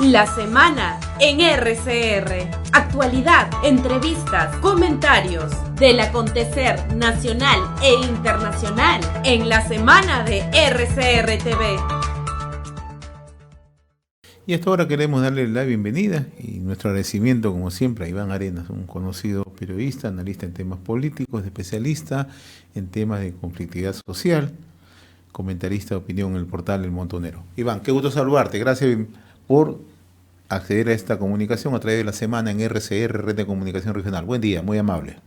La semana en RCR. Actualidad, entrevistas, comentarios del acontecer nacional e internacional en la semana de RCR TV. Y hasta ahora queremos darle la bienvenida y nuestro agradecimiento, como siempre, a Iván Arenas, un conocido periodista, analista en temas políticos, especialista en temas de conflictividad social, comentarista de opinión en el portal El Montonero. Iván, qué gusto saludarte. Gracias por acceder a esta comunicación a través de la semana en RCR, Red de Comunicación Regional. Buen día, muy amable.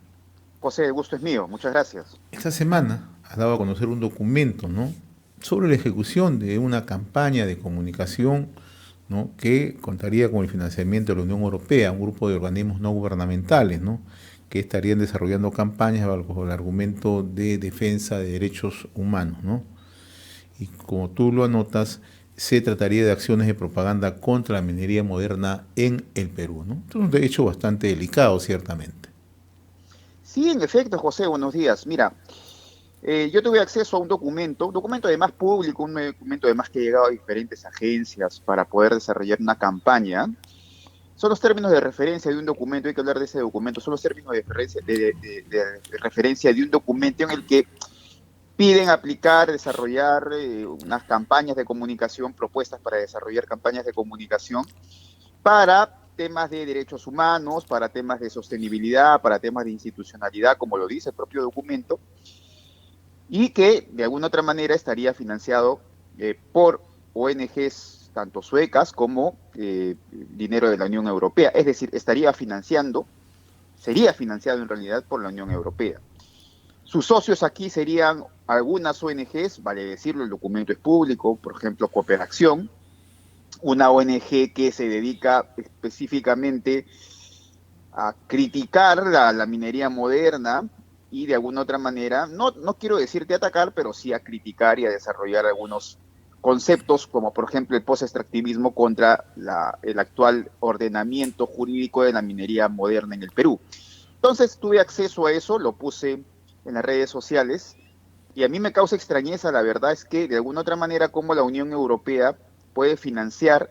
José, el gusto es mío, muchas gracias. Esta semana has dado a conocer un documento, ¿no?, sobre la ejecución de una campaña de comunicación, ¿no?, que contaría con el financiamiento de la Unión Europea, un grupo de organismos no gubernamentales, ¿no?, que estarían desarrollando campañas bajo el argumento de defensa de derechos humanos, ¿no? Y como tú lo anotas, se trataría de acciones de propaganda contra la minería moderna en el Perú, ¿no? Esto es un hecho bastante delicado, ciertamente. Sí, en efecto, José, buenos días. Mira, yo tuve acceso a un documento además público, un documento además que ha llegado a diferentes agencias para poder desarrollar una campaña. Son los términos de referencia de un documento, hay que hablar de ese documento, son los términos de referencia de un documento en el que piden aplicar, desarrollar unas campañas de comunicación, propuestas para desarrollar campañas de comunicación para temas de derechos humanos, para temas de sostenibilidad, para temas de institucionalidad, como lo dice el propio documento, y que de alguna otra manera estaría financiado por ONGs tanto suecas como dinero de la Unión Europea. Es decir, sería financiado en realidad por la Unión Europea. Sus socios aquí serían algunas ONGs, vale decirlo, el documento es público, por ejemplo, Cooperación, una ONG que se dedica específicamente a criticar la minería moderna y de alguna otra manera, no quiero decirte atacar, pero sí a criticar y a desarrollar algunos conceptos, como por ejemplo el post-extractivismo contra el actual ordenamiento jurídico de la minería moderna en el Perú. Entonces tuve acceso a eso, lo puse en las redes sociales, y a mí me causa extrañeza, la verdad es que de alguna otra manera cómo la Unión Europea puede financiar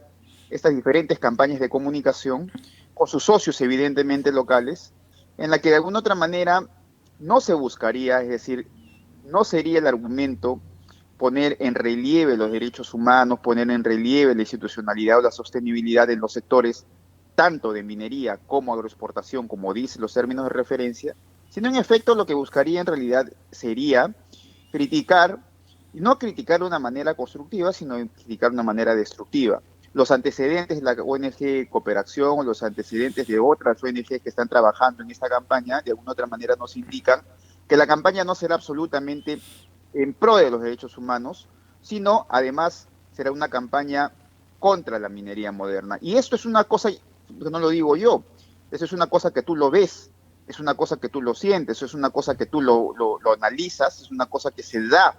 estas diferentes campañas de comunicación con sus socios evidentemente locales, en la que de alguna otra manera no se buscaría, es decir, no sería el argumento poner en relieve los derechos humanos, poner en relieve la institucionalidad o la sostenibilidad en los sectores tanto de minería como agroexportación, como dicen los términos de referencia, sino en efecto lo que buscaría en realidad sería criticar, y no criticar de una manera constructiva, sino criticar de una manera destructiva. Los antecedentes de la ONG Cooperación o los antecedentes de otras ONG que están trabajando en esta campaña, de alguna otra manera nos indican que la campaña no será absolutamente en pro de los derechos humanos, sino además será una campaña contra la minería moderna. Y esto es una cosa que no lo digo yo, eso es una cosa que tú lo ves, es una cosa que tú lo sientes, es una cosa que tú lo analizas, es una cosa que se da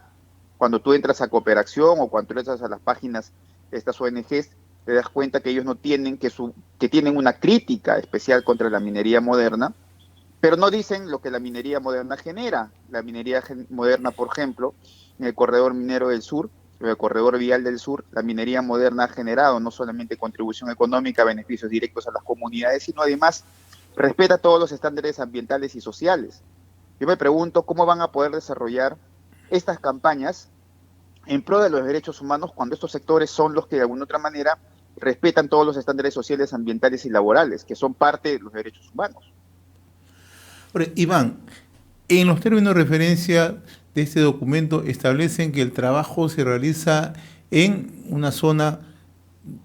cuando tú entras a Cooperación o cuando entras a las páginas de estas ONGs, te das cuenta que ellos no tienen, que tienen una crítica especial contra la minería moderna, pero no dicen lo que la minería moderna genera. La minería moderna, por ejemplo, en el corredor minero del sur, en el corredor vial del sur, la minería moderna ha generado no solamente contribución económica, beneficios directos a las comunidades, sino además respeta todos los estándares ambientales y sociales. Yo me pregunto cómo van a poder desarrollar estas campañas en pro de los derechos humanos cuando estos sectores son los que de alguna otra manera respetan todos los estándares sociales, ambientales y laborales, que son parte de los derechos humanos. Ahora, Iván, en los términos de referencia de este documento establecen que el trabajo se realiza en una zona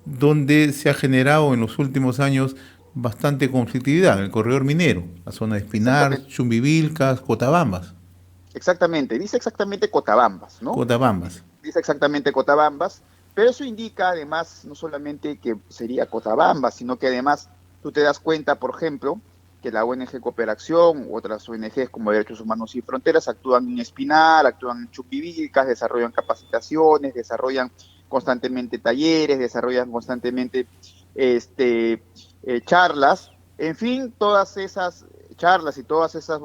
donde se ha generado en los últimos años bastante conflictividad, en el corredor minero, la zona de Espinar, Chumbivilcas, Cotabambas. Exactamente, dice exactamente Cotabambas, ¿no? Cotabambas. Dice exactamente Cotabambas, pero eso indica además no solamente que sería Cotabambas, sino que además tú te das cuenta, por ejemplo, que la ONG Cooperación, otras ONGs como Derechos Humanos Sin Fronteras actúan en Espinar, actúan en Chumbivilcas, desarrollan capacitaciones, desarrollan constantemente talleres, desarrollan constantemente charlas, en fin, todas esas charlas y todas esas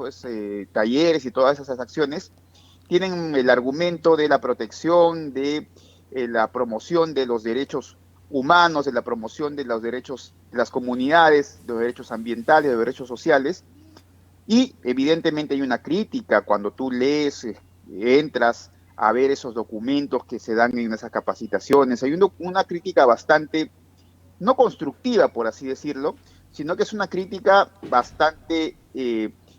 talleres y todas esas acciones tienen el argumento de la protección, de la promoción de los derechos humanos, de la promoción de los derechos de las comunidades, de los derechos ambientales, de los derechos sociales. Y evidentemente hay una crítica cuando tú lees, entras a ver esos documentos que se dan en esas capacitaciones. Hay una crítica bastante, no constructiva, por así decirlo, sino que es una crítica bastante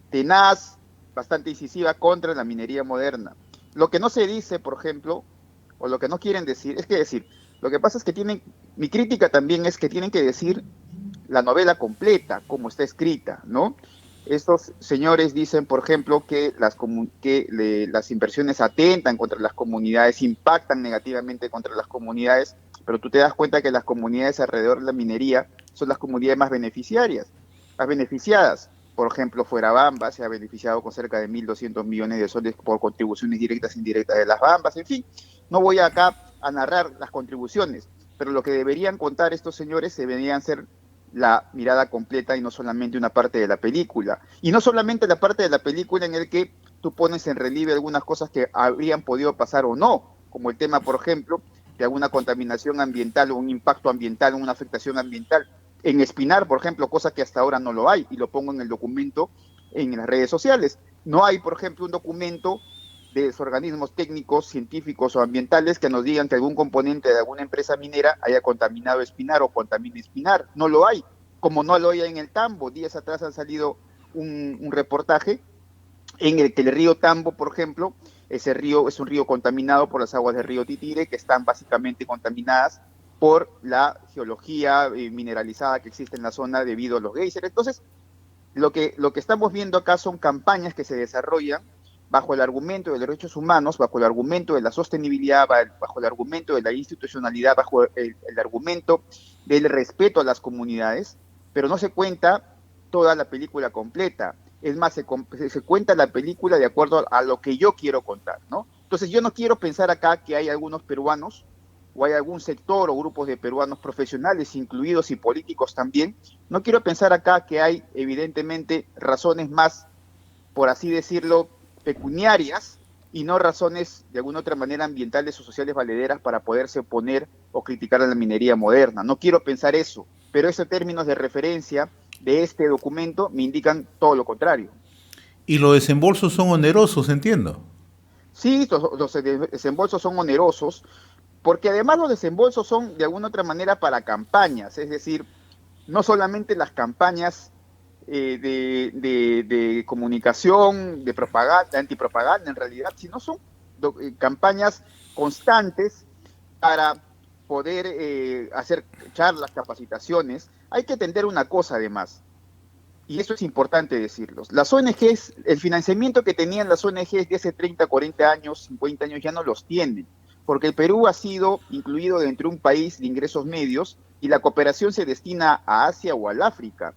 tenaz, bastante incisiva contra la minería moderna. Lo que no se dice, por ejemplo, o lo que no quieren decir, es que decir, lo que pasa es que mi crítica también es que tienen que decir la novela completa, como está escrita, ¿no? Estos señores dicen, por ejemplo, que las inversiones atentan contra las comunidades, impactan negativamente contra las comunidades, pero tú te das cuenta que las comunidades alrededor de la minería son las comunidades más beneficiadas. Por ejemplo, Fuerabamba se ha beneficiado con cerca de 1.200 millones de soles por contribuciones directas e indirectas de las Bambas. En fin, no voy acá a narrar las contribuciones, pero lo que deberían contar estos señores deberían ser la mirada completa y no solamente una parte de la película. Y no solamente la parte de la película en el que tú pones en relieve algunas cosas que habrían podido pasar o no, como el tema, por ejemplo, de alguna contaminación ambiental o un impacto ambiental o una afectación ambiental. En Espinar, por ejemplo, cosa que hasta ahora no lo hay, y lo pongo en el documento en las redes sociales. No hay, por ejemplo, un documento de los organismos técnicos, científicos o ambientales que nos digan que algún componente de alguna empresa minera haya contaminado Espinar o contamine Espinar. No lo hay, como no lo hay en el Tambo. Días atrás ha salido un reportaje en el que el río Tambo, por ejemplo, ese río es un río contaminado por las aguas del río Titire, que están básicamente contaminadas por la geología mineralizada que existe en la zona debido a los geysers. Entonces, lo que estamos viendo acá son campañas que se desarrollan bajo el argumento de los derechos humanos, bajo el argumento de la sostenibilidad, bajo el argumento de la institucionalidad, bajo el argumento del respeto a las comunidades, pero no se cuenta toda la película completa. Es más, se cuenta la película de acuerdo a lo que yo quiero contar, ¿no? Entonces yo no quiero pensar acá que hay algunos peruanos o hay algún sector o grupos de peruanos profesionales incluidos y políticos también. No quiero pensar acá que hay evidentemente razones más, por así decirlo, pecuniarias y no razones de alguna otra manera ambientales o sociales valederas para poderse oponer o criticar a la minería moderna. No quiero pensar eso, pero esos términos de referencia de este documento me indican todo lo contrario. Y los desembolsos son onerosos, entiendo. Sí, los desembolsos son onerosos, porque además los desembolsos son de alguna otra manera para campañas, es decir, no solamente las campañas de comunicación, de propaganda, de antipropaganda en realidad, sino son campañas constantes para poder hacer charlas, capacitaciones. Hay que entender una cosa además, y eso es importante decirlo. Las ONGs, el financiamiento que tenían las ONGs de hace 30, 40 años, 50 años ya no los tienen, porque el Perú ha sido incluido dentro de un país de ingresos medios y la cooperación se destina a Asia o al África.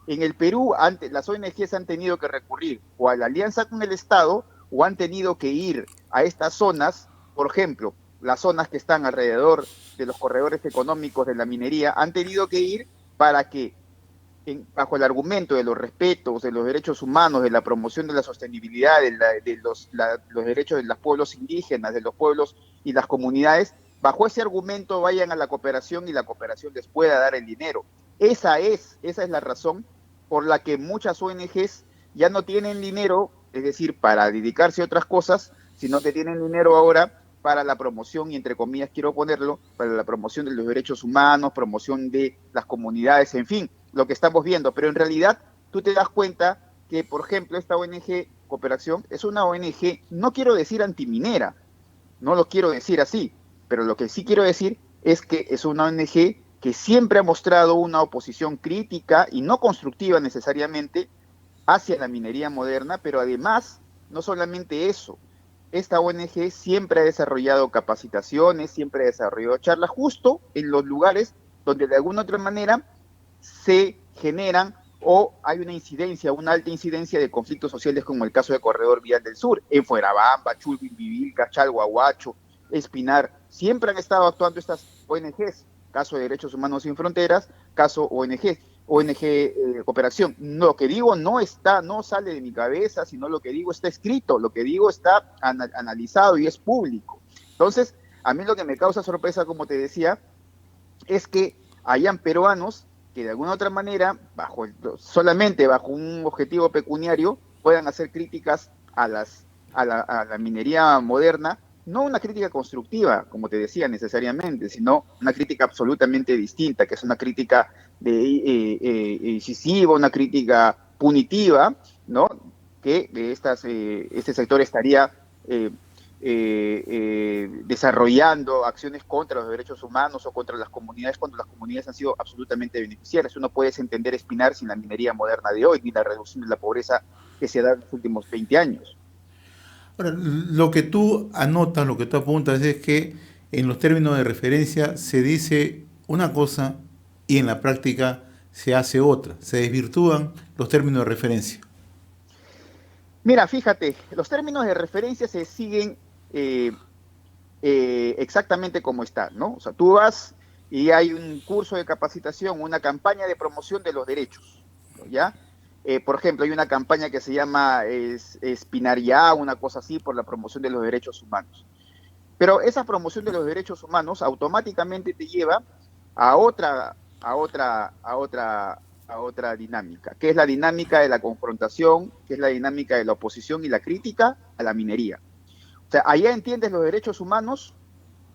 En el Perú, las ONGs han tenido que recurrir o a la alianza con el Estado o han tenido que ir a estas zonas, por ejemplo, las zonas que están alrededor de los corredores económicos de la minería, han tenido que ir para que, bajo el argumento de los respetos, de los derechos humanos, de la promoción de la sostenibilidad, de los derechos de los pueblos indígenas, de los pueblos y las comunidades, bajo ese argumento vayan a la cooperación y la cooperación les pueda dar el dinero. Esa es la razón por la que muchas ONGs ya no tienen dinero, es decir, para dedicarse a otras cosas, sino que tienen dinero ahora para la promoción, y entre comillas quiero ponerlo, para la promoción de los derechos humanos, promoción de las comunidades, en fin, lo que estamos viendo. Pero en realidad tú te das cuenta que, por ejemplo, esta ONG Cooperación es una ONG, no quiero decir antiminera, no lo quiero decir así, pero lo que sí quiero decir es que es una ONG que siempre ha mostrado una oposición crítica y no constructiva necesariamente hacia la minería moderna, pero además, no solamente eso, esta ONG siempre ha desarrollado capacitaciones, siempre ha desarrollado charlas justo en los lugares donde de alguna otra manera se generan o hay una incidencia, una alta incidencia de conflictos sociales como el caso de Corredor Vial del Sur, en Fuerabamba, Chulquipirca, Chalhuahuacho, Espinar, siempre han estado actuando estas ONGs, caso de Derechos Humanos Sin Fronteras, caso ONG Cooperación. Lo que digo no sale de mi cabeza, sino lo que digo está escrito, lo que digo está analizado y es público. Entonces, a mí lo que me causa sorpresa, como te decía, es que hayan peruanos que de alguna otra manera, solamente bajo un objetivo pecuniario, puedan hacer críticas a la minería moderna, no una crítica constructiva, como te decía, necesariamente, sino una crítica absolutamente distinta, que es una crítica incisiva, una crítica punitiva, ¿no? Que este sector estaría desarrollando acciones contra los derechos humanos o contra las comunidades cuando las comunidades han sido absolutamente beneficiarias. Uno puede entender Espinar sin la minería moderna de hoy, ni la reducción de la pobreza que se da en los últimos 20 años. Ahora, lo que tú anotas, lo que tú apuntas es que en los términos de referencia se dice una cosa y en la práctica se hace otra, se desvirtúan los términos de referencia. Mira, fíjate, los términos de referencia se siguen exactamente como están, ¿no? O sea, tú vas y hay un curso de capacitación, una campaña de promoción de los derechos, ¿ya? Por ejemplo, hay una campaña que se llama Espinar Ya, una cosa así, por la promoción de los derechos humanos. Pero esa promoción de los derechos humanos automáticamente te lleva a otra dinámica, que es la dinámica de la confrontación, que es la dinámica de la oposición y la crítica a la minería. O sea, allá entiendes los derechos humanos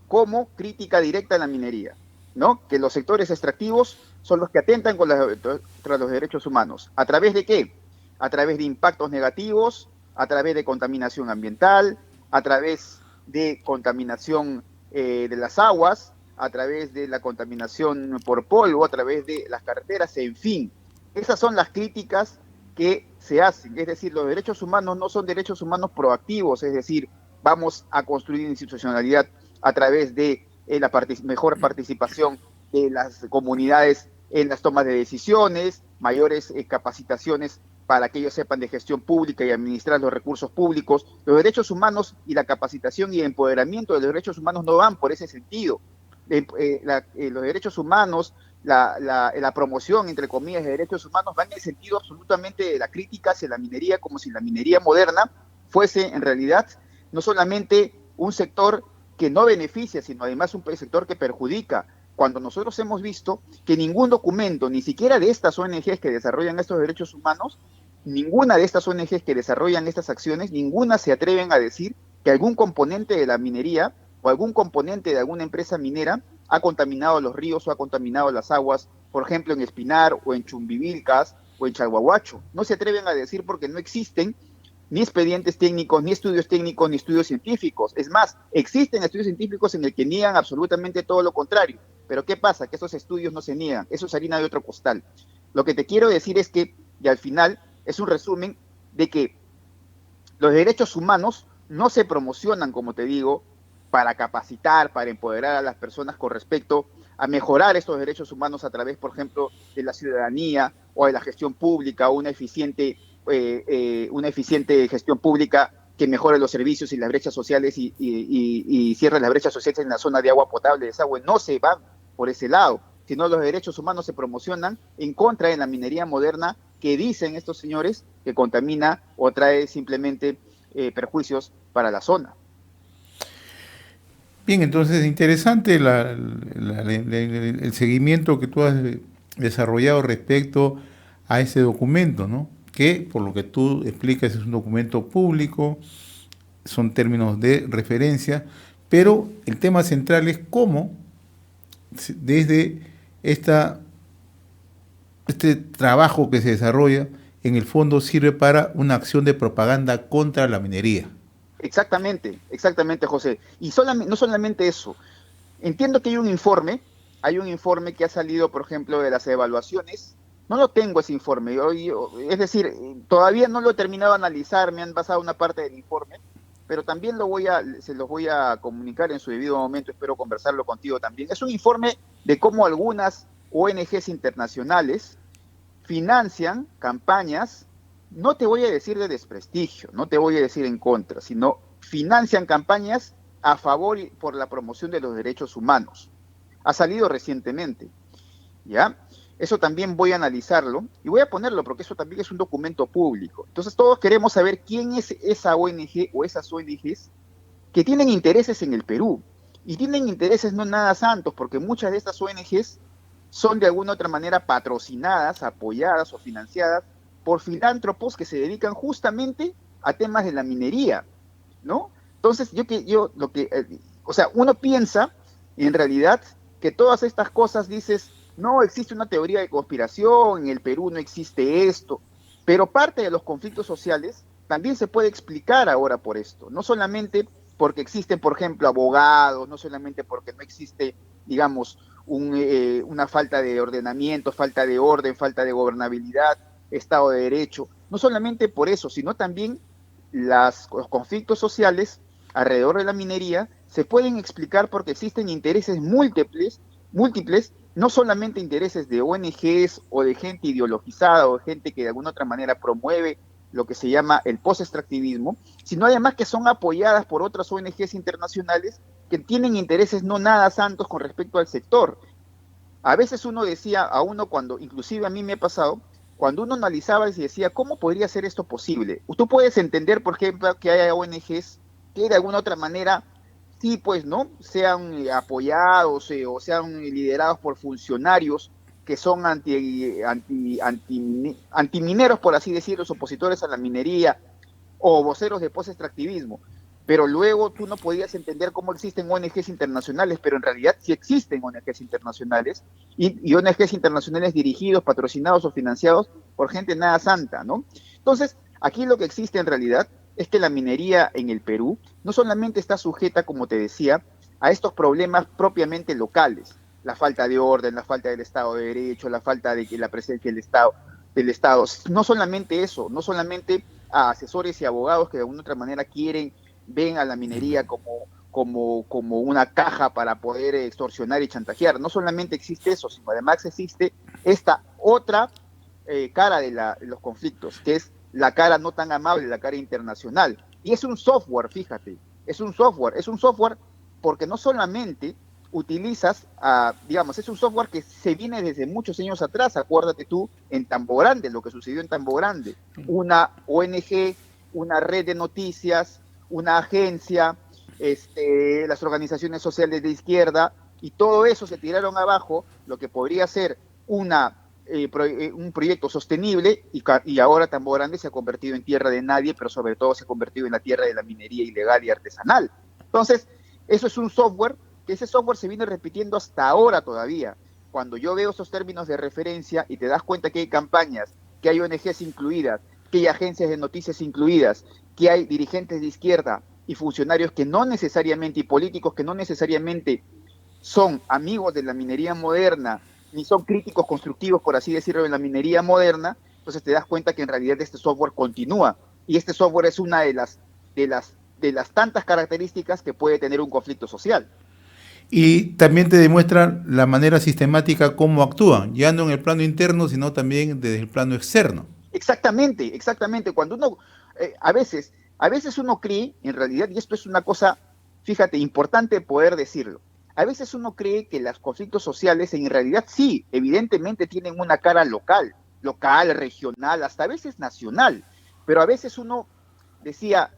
como crítica directa a la minería, ¿no? Que los sectores extractivos son los que atentan contra los derechos humanos. ¿A través de qué? A través de impactos negativos, a través de contaminación ambiental, a través de contaminación de las aguas, a través de la contaminación por polvo, a través de las carreteras, en fin. Esas son las críticas que se hacen. Es decir, los derechos humanos no son derechos humanos proactivos, es decir, vamos a construir institucionalidad a través de la mejor participación de las comunidades en las tomas de decisiones, mayores capacitaciones para que ellos sepan de gestión pública y administrar los recursos públicos. Los derechos humanos y la capacitación y empoderamiento de los derechos humanos no van por ese sentido. Los derechos humanos, la promoción, entre comillas, de derechos humanos van en el sentido absolutamente de la crítica hacia la minería, como si la minería moderna fuese en realidad no solamente un sector que no beneficia, sino además un sector que perjudica, cuando nosotros hemos visto que ningún documento, ni siquiera de estas ONGs que desarrollan estos derechos humanos, ninguna de estas ONGs que desarrollan estas acciones, ninguna se atreven a decir que algún componente de la minería o algún componente de alguna empresa minera ha contaminado los ríos o ha contaminado las aguas, por ejemplo en Espinar o en Chumbivilcas o en Chalhuahuacho. No se atreven a decir porque no existen ni expedientes técnicos, ni estudios técnicos, ni estudios científicos. Es más, existen estudios científicos en el que niegan absolutamente todo lo contrario. Pero ¿qué pasa? Que esos estudios no se niegan. Eso es harina de otro costal. Lo que te quiero decir es que, y al final, es un resumen de que los derechos humanos no se promocionan, como te digo, para capacitar, para empoderar a las personas con respecto a mejorar estos derechos humanos a través, por ejemplo, de la ciudadanía o de la gestión pública o una eficiente gestión pública que mejore los servicios y las brechas sociales y cierre las brechas sociales en la zona de agua potable, desagüe. No se van por ese lado, sino los derechos humanos se promocionan en contra de la minería moderna que dicen estos señores que contamina o trae simplemente perjuicios para la zona. Bien, entonces interesante el seguimiento que tú has desarrollado respecto a ese documento, ¿no? Que, por lo que tú explicas, es un documento público, son términos de referencia, pero el tema central es cómo, desde este trabajo que se desarrolla, en el fondo sirve para una acción de propaganda contra la minería. Exactamente, José. Y no solamente eso. Entiendo que hay un informe que ha salido, por ejemplo, de las evaluaciones. No lo tengo ese informe, es decir, todavía no lo he terminado de analizar, me han pasado una parte del informe, pero también se los voy a comunicar en su debido momento, espero conversarlo contigo también. Es un informe de cómo algunas ONGs internacionales financian campañas, no te voy a decir de desprestigio, no te voy a decir en contra, sino financian campañas a favor y por la promoción de los derechos humanos. Ha salido recientemente, ¿ya? Eso también voy a analizarlo y voy a ponerlo porque eso también es un documento público. Entonces todos queremos saber quién es esa ONG o esas ONGs que tienen intereses en el Perú. Y tienen intereses no nada santos, porque muchas de estas ONGs son de alguna u otra manera patrocinadas, apoyadas o financiadas por filántropos que se dedican justamente a temas de la minería, ¿no? Entonces, o sea, uno piensa en realidad que todas estas cosas dices, no existe una teoría de conspiración, en el Perú no existe esto, pero parte de los conflictos sociales también se puede explicar ahora por esto, no solamente porque existen, por ejemplo, abogados, no solamente porque no existe, digamos, una falta de ordenamiento, falta de orden, falta de gobernabilidad, Estado de Derecho, no solamente por eso, sino también los conflictos sociales alrededor de la minería se pueden explicar porque existen intereses múltiples, no solamente intereses de ONGs o de gente ideologizada o de gente que de alguna otra manera promueve lo que se llama el post-extractivismo, sino además que son apoyadas por otras ONGs internacionales que tienen intereses no nada santos con respecto al sector. A veces uno decía a uno cuando, inclusive a mí me ha pasado, cuando uno analizaba y decía, ¿cómo podría ser esto posible? Tú puedes entender, por ejemplo, que haya ONGs que de alguna otra manera, sí, pues, ¿no? Sean apoyados o sean liderados por funcionarios que son antimineros, por así decirlo, opositores a la minería o voceros de post-extractivismo. Pero luego tú no podías entender cómo existen ONGs internacionales, pero en realidad sí existen ONGs internacionales y ONGs internacionales dirigidos, patrocinados o financiados por gente nada santa, ¿no? Entonces, aquí lo que existe en realidad es que la minería en el Perú no solamente está sujeta, como te decía, a estos problemas propiamente locales, la falta de orden, la falta del Estado de Derecho, la falta de la presencia del Estado, no solamente eso, no solamente a asesores y abogados que de alguna otra manera ven a la minería como una caja para poder extorsionar y chantajear. No solamente existe eso, sino además existe esta otra cara de los conflictos, que es la cara no tan amable, la cara internacional. Y es un software, fíjate, es un software porque no solamente utilizas, digamos, es un software que se viene desde muchos años atrás. Acuérdate tú en Tambo Grande, lo que sucedió en Tambo Grande, una ONG, una red de noticias, una agencia, las organizaciones sociales de izquierda, y todo eso se tiraron abajo, lo que podría ser un proyecto sostenible, y ahora Tambo Grande se ha convertido en tierra de nadie, pero sobre todo se ha convertido en la tierra de la minería ilegal y artesanal. Entonces, eso es un software, que ese software se viene repitiendo hasta ahora todavía. Cuando yo veo esos términos de referencia y te das cuenta que hay campañas, que hay ONGs incluidas, que hay agencias de noticias incluidas, que hay dirigentes de izquierda y funcionarios que no necesariamente, y políticos que no necesariamente son amigos de la minería moderna, ni son críticos constructivos, por así decirlo, de la minería moderna, entonces te das cuenta que en realidad este software continúa, y este software es una de las tantas características que puede tener un conflicto social. Y también te demuestran la manera sistemática cómo actúan, ya no en el plano interno, sino también desde el plano externo. Exactamente. Cuando uno, a veces uno cree, en realidad, y esto es una cosa, fíjate, importante poder decirlo, a veces uno cree que los conflictos sociales en realidad sí, evidentemente tienen una cara local, regional, hasta a veces nacional, pero a veces uno decía,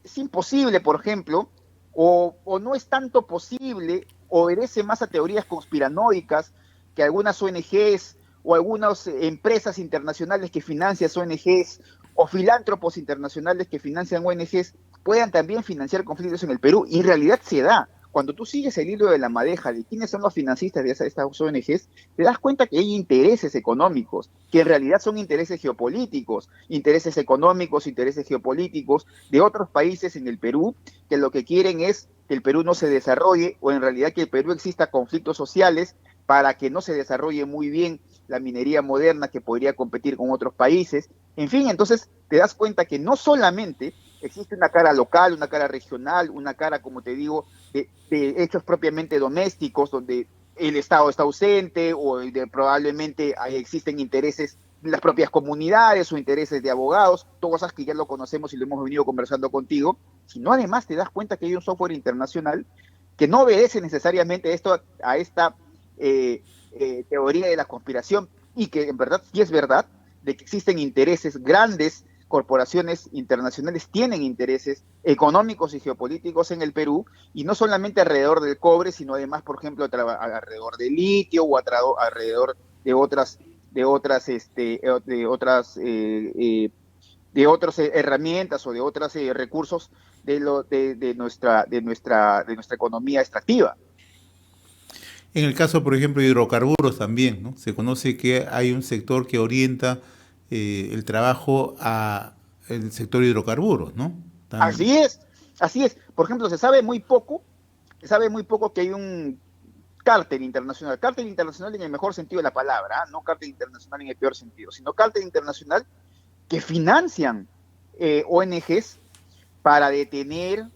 es imposible, por ejemplo, o no es tanto posible, obedece más a teorías conspiranoicas que algunas ONGs o algunas empresas internacionales que financian ONGs o filántropos internacionales que financian ONGs puedan también financiar conflictos en el Perú. Y en realidad se da. Cuando tú sigues el hilo de la madeja de quiénes son los financistas de estas ONGs, te das cuenta que hay intereses económicos, que en realidad son intereses geopolíticos, intereses económicos, intereses geopolíticos de otros países en el Perú, que lo que quieren es que el Perú no se desarrolle, o en realidad que el Perú exista conflictos sociales para que no se desarrolle muy bien la minería moderna que podría competir con otros países. En fin, entonces te das cuenta que no solamente existe una cara local, una cara regional, una cara, como te digo, de hechos propiamente domésticos, donde el Estado está ausente o probablemente existen intereses de las propias comunidades o intereses de abogados, cosas que ya lo conocemos y lo hemos venido conversando contigo, sino además te das cuenta que hay un software internacional que no obedece necesariamente a esta teoría de la conspiración, y que en verdad sí es verdad de que existen intereses grandes corporaciones internacionales tienen intereses económicos y geopolíticos en el Perú, y no solamente alrededor del cobre, sino además, por ejemplo, alrededor del litio o alrededor de otras herramientas o de otros recursos de nuestra economía extractiva. En el caso, por ejemplo, de hidrocarburos también, ¿no? Se conoce que hay un sector que orienta el trabajo al sector de hidrocarburos, ¿no? También. Así es. Por ejemplo, se sabe muy poco que hay un cártel internacional en el mejor sentido de la palabra, no cártel internacional en el peor sentido, sino cártel internacional que financian ONGs para detener,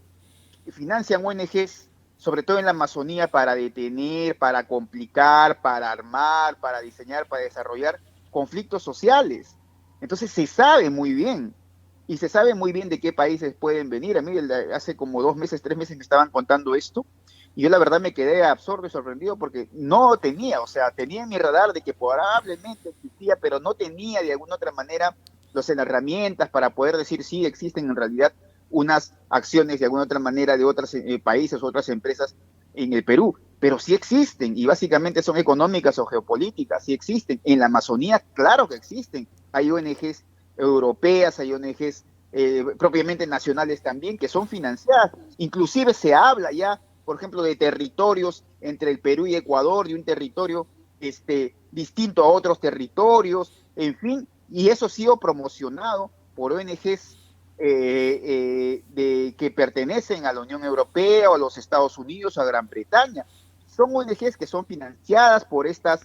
financian ONGs sobre todo en la Amazonía, para detener, para complicar, para armar, para diseñar, para desarrollar conflictos sociales. Entonces se sabe muy bien, y se sabe muy bien de qué países pueden venir. A mí hace como 2 meses, 3 meses me estaban contando esto, y yo la verdad me quedé absorto y sorprendido porque no tenía, tenía en mi radar de que probablemente existía, pero no tenía de alguna otra manera las herramientas para poder decir sí existen en realidad unas acciones de alguna otra manera de otros países, otras empresas en el Perú, pero sí existen, y básicamente son económicas o geopolíticas, sí existen. En la Amazonía, claro que existen. Hay ONGs europeas, hay ONGs propiamente nacionales también, que son financiadas. Inclusive se habla ya, por ejemplo, de territorios entre el Perú y Ecuador, de un territorio distinto a otros territorios, en fin, y eso ha sido promocionado por ONGs que pertenecen a la Unión Europea o a los Estados Unidos o a Gran Bretaña. Son ONGs que son financiadas por estos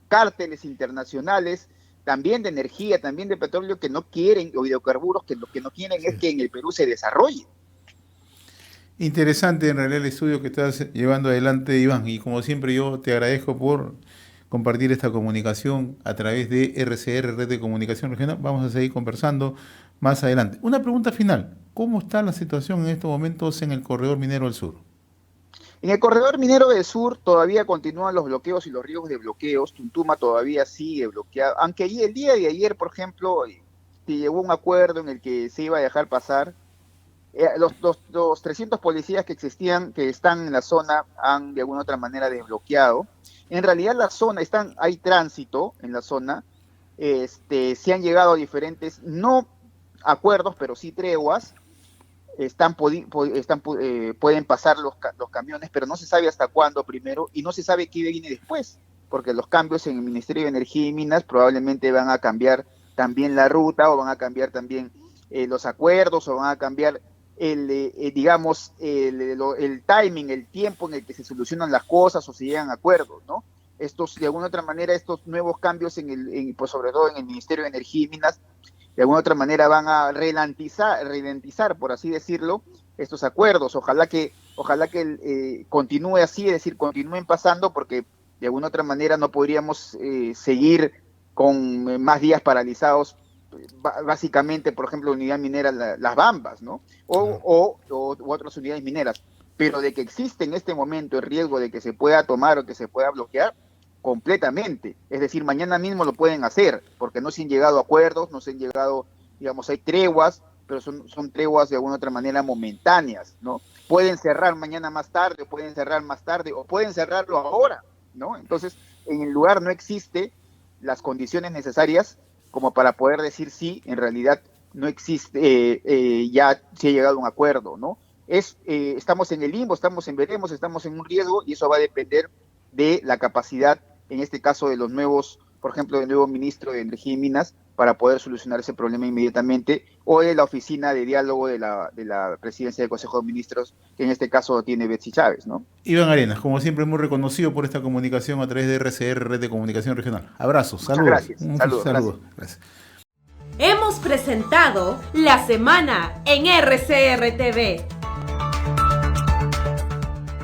cárteles internacionales, también de energía, también de petróleo, que no quieren, o hidrocarburos, que lo que no quieren es que en el Perú se desarrolle. Interesante en realidad el estudio que estás llevando adelante, Iván, y como siempre yo te agradezco por compartir esta comunicación a través de RCR, Red de Comunicación Regional. Vamos a seguir conversando más adelante. Una pregunta final: ¿cómo está la situación en estos momentos en el Corredor Minero del Sur? En el Corredor Minero del Sur todavía continúan los bloqueos y los riesgos de bloqueos. Tuntuma todavía sigue bloqueado, aunque el día de ayer, por ejemplo, se llegó a un acuerdo en el que se iba a dejar pasar. Los 300 policías que existían, que están en la zona, han de alguna otra manera desbloqueado. En realidad la zona, hay tránsito en la zona, se han llegado a diferentes, no acuerdos, pero sí treguas, pueden pasar los camiones, pero no se sabe hasta cuándo primero, y no se sabe qué viene después, porque los cambios en el Ministerio de Energía y Minas probablemente van a cambiar también la ruta, o van a cambiar también los acuerdos, o van a cambiar el timing, el tiempo en el que se solucionan las cosas o se llegan a acuerdos, ¿no? De alguna otra manera, estos nuevos cambios pues sobre todo en el Ministerio de Energía y Minas, de alguna otra manera van a ralentizar, por así decirlo, estos acuerdos. Ojalá que continúe así, es decir, continúen pasando, porque de alguna otra manera no podríamos seguir con más días paralizados, básicamente, por ejemplo, unidad minera Las Bambas, ¿no? O otras unidades mineras. Pero de que existe en este momento el riesgo de que se pueda tomar o que se pueda bloquear, completamente. Es decir, mañana mismo lo pueden hacer, porque no se han llegado a acuerdos, no se han llegado, digamos, hay treguas, pero son treguas de alguna otra manera momentáneas, ¿no? Pueden cerrar mañana más tarde, o pueden cerrar más tarde, o pueden cerrarlo ahora, ¿no? Entonces, en el lugar no existe las condiciones necesarias como para poder decir sí, en realidad no existe, ya se ha llegado a un acuerdo, ¿no? Estamos en el limbo, estamos en veremos, estamos en un riesgo, y eso va a depender de la capacidad, en este caso de los nuevos, por ejemplo, del nuevo ministro de Energía y Minas, para poder solucionar ese problema inmediatamente, o de la oficina de diálogo de la presidencia del Consejo de Ministros, que en este caso tiene Betsy Chávez, ¿no? Iván Arenas, como siempre, muy reconocido por esta comunicación a través de RCR, Red de Comunicación Regional. Abrazos, muchas saludos. Gracias. Saludos. Gracias. Hemos presentado La Semana en RCR TV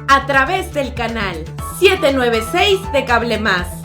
a través del canal 796 de Cable Más.